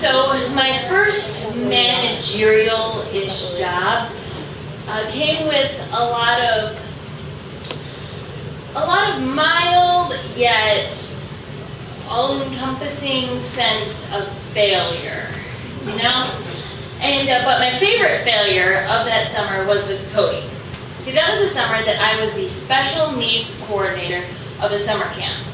So my first managerial-ish job came with a lot of mild yet all-encompassing sense of failure, you know? And but my favorite failure of that summer was with Cody. See, that was the summer that I was the special needs coordinator of a summer camp.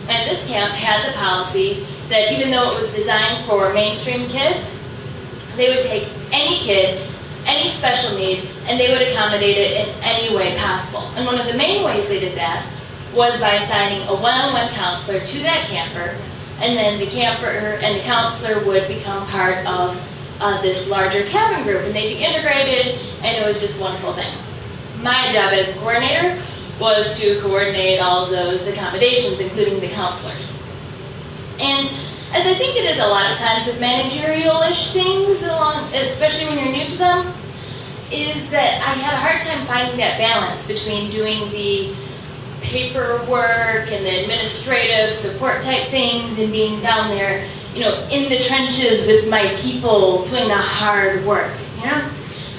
And this camp had the policy that even though it was designed for mainstream kids, they would take any kid, any special need, and they would accommodate it in any way possible. And one of the main ways they did that was by assigning a one-on-one counselor to that camper, and then the camper and the counselor would become part of this larger cabin group, and they'd be integrated, and it was just a wonderful thing. My job as a coordinator was to coordinate all of those accommodations, including the counselors. And as I think it is a lot of times with managerial-ish things, especially when you're new to them, is that I had a hard time finding that balance between doing the paperwork and the administrative support type things and being down there, you know, in the trenches with my people doing the hard work, you know?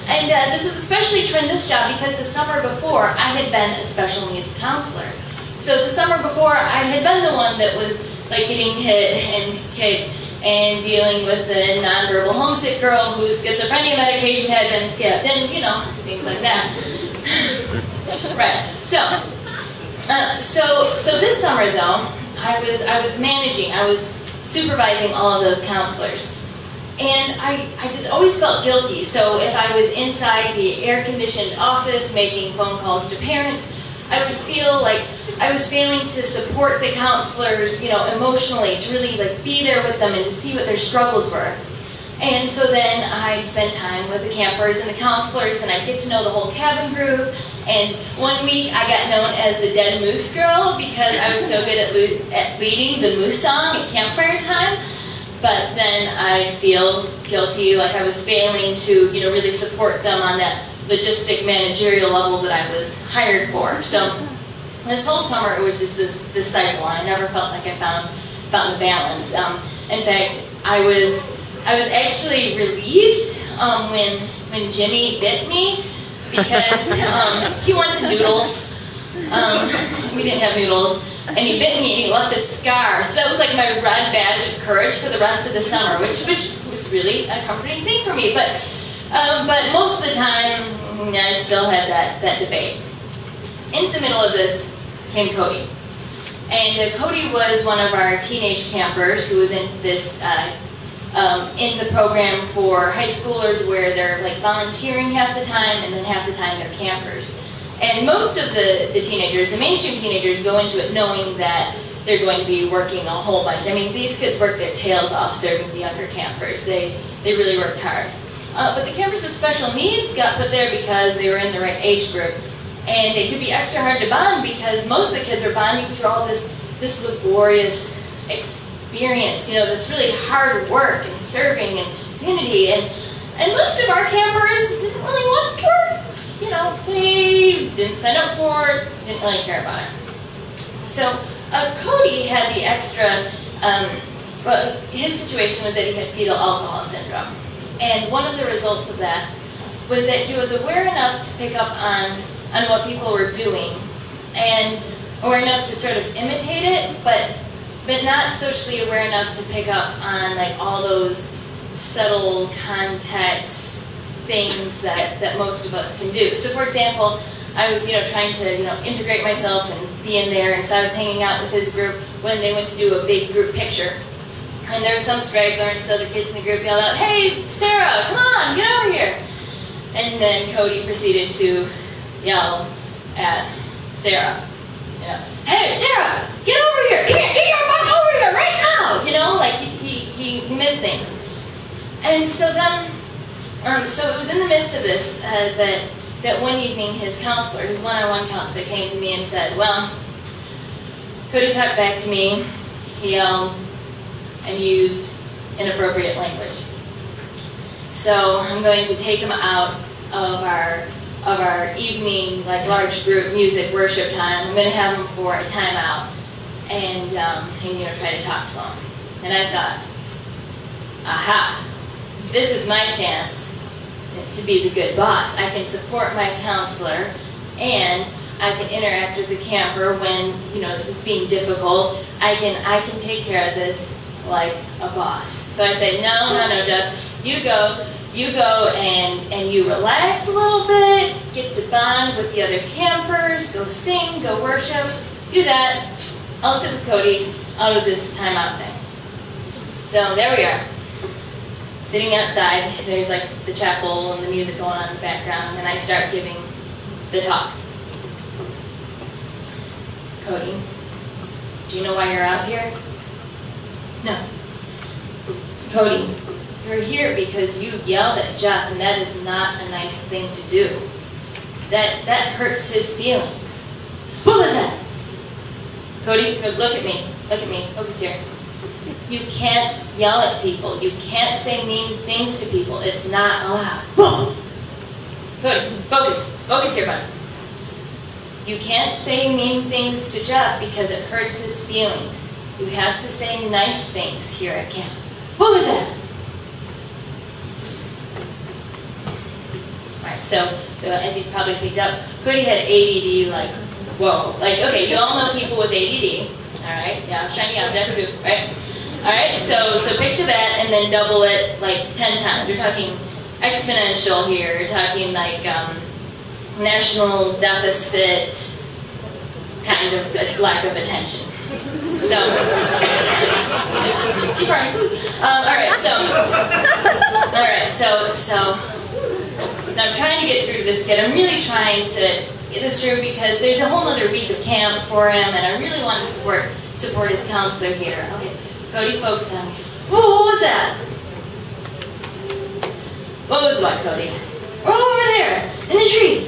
And this was especially true in this job because the summer before I had been a special needs counselor. So the summer before I had been the one that was like getting hit and kicked and dealing with the nonverbal homesick girl whose schizophrenia medication had been skipped and, you know, things like that. Right. So this summer though, I was managing, I was supervising all of those counselors. And I just always felt guilty. So if I was inside the air-conditioned office making phone calls to parents, I would feel like I was failing to support the counselors, you know, emotionally, to really like be there with them and to see what their struggles were. And so then I'd spend time with the campers and the counselors, and I'd get to know the whole cabin group. And one week I got known as the Dead Moose Girl because I was so good at leading the moose song at campfire time. But then I'd feel guilty, like I was failing to, you know, really support them on that logistic managerial level that I was hired for. So this whole summer it was just this cycle. I never felt like I found the balance. In fact, I was actually relieved when Jimmy bit me because he wanted noodles. We didn't have noodles. And he bit me and he left a scar. So that was like my red badge of courage for the rest of the summer, which was really a comforting thing for me. But most of the time, I still had that debate. In the middle of this came Cody. And Cody was one of our teenage campers who was in this in the program for high schoolers where they're like volunteering half the time and then half the time they're campers. And most of the teenagers, the mainstream teenagers, go into it knowing that they're going to be working a whole bunch. I mean, these kids work their tails off serving the younger campers. They really worked hard. But the campers with special needs got put there because they were in the right age group. And it could be extra hard to bond because most of the kids are bonding through all this laborious experience, you know, this really hard work and serving and unity. And most of our campers didn't really want to work. You know, they didn't sign up for it, didn't really care about it. So Cody had the extra, well, his situation was that he had fetal alcohol syndrome. And one of the results of that was that he was aware enough to pick up on what people were doing and aware enough to sort of imitate it, but not socially aware enough to pick up on like all those subtle contexts things that most of us can do. So for example, I was, you know, trying to, you know, integrate myself and be in there, and so I was hanging out with his group when they went to do a big group picture. And there was some straggler, and so the kids in the group yelled out, "Hey, Sarah, come on, get over here." And then Cody proceeded to yell at Sarah, you know, "Hey, Sarah, get over here, come here, get your butt over here right now!" You know, like he missed things. And so then, so it was in the midst of this that one evening his counselor, his one-on-one counselor, came to me and said, "Well, Cody talked back to me, he yelled and used inappropriate language. So I'm going to take him out of our evening, like large group music worship time. I'm going to have him for a timeout and you know, try to talk to him." And I thought, aha, this is my chance to be the good boss. I can support my counselor, and I can interact with the camper when, you know, it's being difficult. I can take care of this like a boss. So I say, no, Jeff, you go and you relax a little bit, get to bond with the other campers, go sing, go worship, do that. I'll sit with Cody out of this timeout thing. So there we are, sitting outside. There's like the chapel and the music going on in the background, and I start giving the talk. Cody, do you know why you're out here? No. Cody, you're here because you yelled at Jeff, and that is not a nice thing to do. That hurts his feelings. What was that? Cody, look at me. Look at me. Focus here. You can't yell at people. You can't say mean things to people. It's not allowed. Whoa! Cody, focus. Focus here, bud. You can't say mean things to Jeff because it hurts his feelings. You have to say nice things here at camp. What was that? Alright, so as you probably picked up, Cody had ADD, like, whoa. Like, okay, you all know people with ADD. Alright, yeah, shiny out, never do, right? Alright, so picture that and then double it like 10 times. We're talking exponential here. We're talking like national deficit kind of lack of attention. So, keep going. So I'm trying to get through this kid. I'm really trying to get this through because there's a whole other week of camp for him, and I really want to support his counselor here. Okay, Cody, focus on me. Whoa, what was that? What was what, Cody? Oh, over there, in the trees.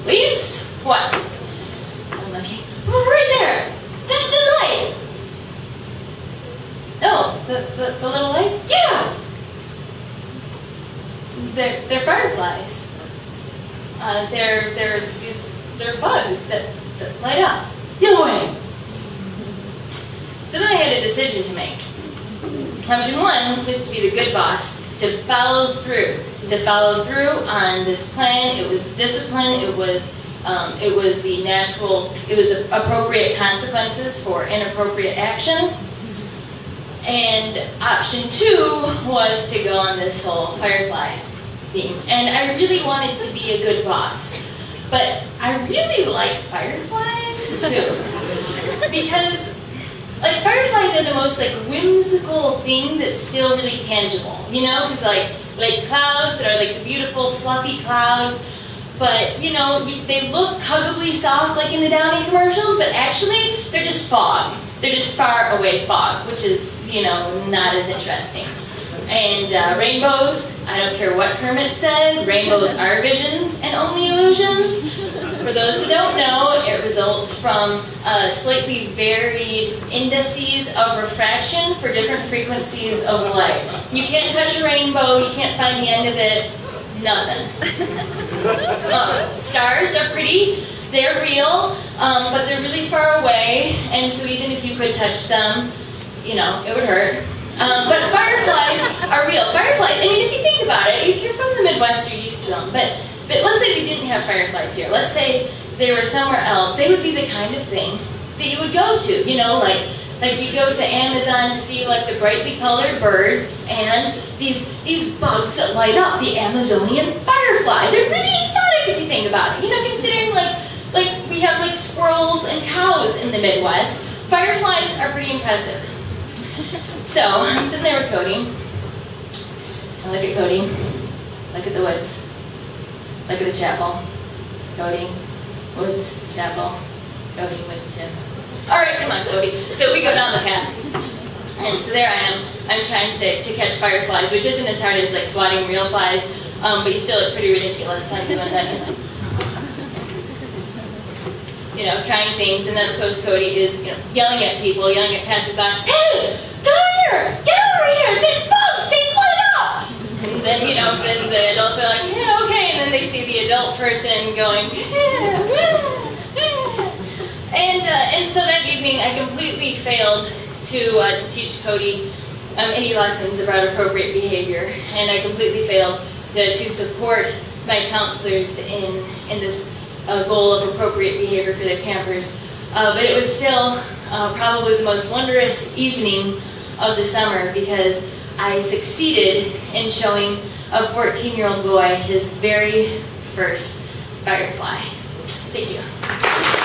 Leaves? What? So I'm looking. Oh, right there. The light. Oh, the little lights? Yeah. They're fireflies. They're bugs that light up. Yellowing. So then I had a decision to make. Option one was to be the good boss, to follow through on this plan. It was discipline. It was the appropriate consequences for inappropriate action. And option two was to go on this whole firefly theme. And I really wanted to be a good boss. But I really like fireflies too. Because like fireflies are the most like whimsical thing that's still really tangible. You know, because like clouds that are like the beautiful fluffy clouds. But, you know, they look huggably soft like in the Downy commercials, but actually they're just fog. They're just far away fog, which is, you know, not as interesting. And rainbows, I don't care what Kermit says, rainbows are visions and only illusions. For those who don't know, it results from slightly varied indices of refraction for different frequencies of light. You can't touch a rainbow, you can't find the end of it, nothing. Stars are pretty, they're real, but they're really far away, and so even if you could touch them, you know, it would hurt. But fireflies are real. Fireflies, I mean, if you think about it, if you're from the Midwest, you're used to them, but let's say we didn't have fireflies here. Let's say they were somewhere else. They would be the kind of thing that you would go to, you know, like you go to Amazon to see like the brightly colored birds and these bugs that light up, the Amazonian firefly. They're really exotic if you think about it. You know, considering like we have like squirrels and cows in the Midwest, fireflies are pretty impressive. So I'm sitting there with Cody. I look at Cody. Look at the woods. Look at the chapel. Cody, woods, chapel. Cody, woods, chapel. All right, come on, Cody. So we go down the path. And so there I am. I'm trying to catch fireflies, which isn't as hard as like swatting real flies, but you still look pretty ridiculous. I'm doing that, you know, trying things. And then of course Cody is, you know, yelling at people, yelling at passersby. Hey, come here! Get over here! There's bugs! They light up! And then, you know, then the adults are like, yeah, okay. And then they see the adult person going, And so that evening I completely failed to teach Cody any lessons about appropriate behavior, and I completely failed to support my counselors in this goal of appropriate behavior for the campers. But it was still probably the most wondrous evening of the summer, because I succeeded in showing a 14-year-old boy his very first firefly. Thank you.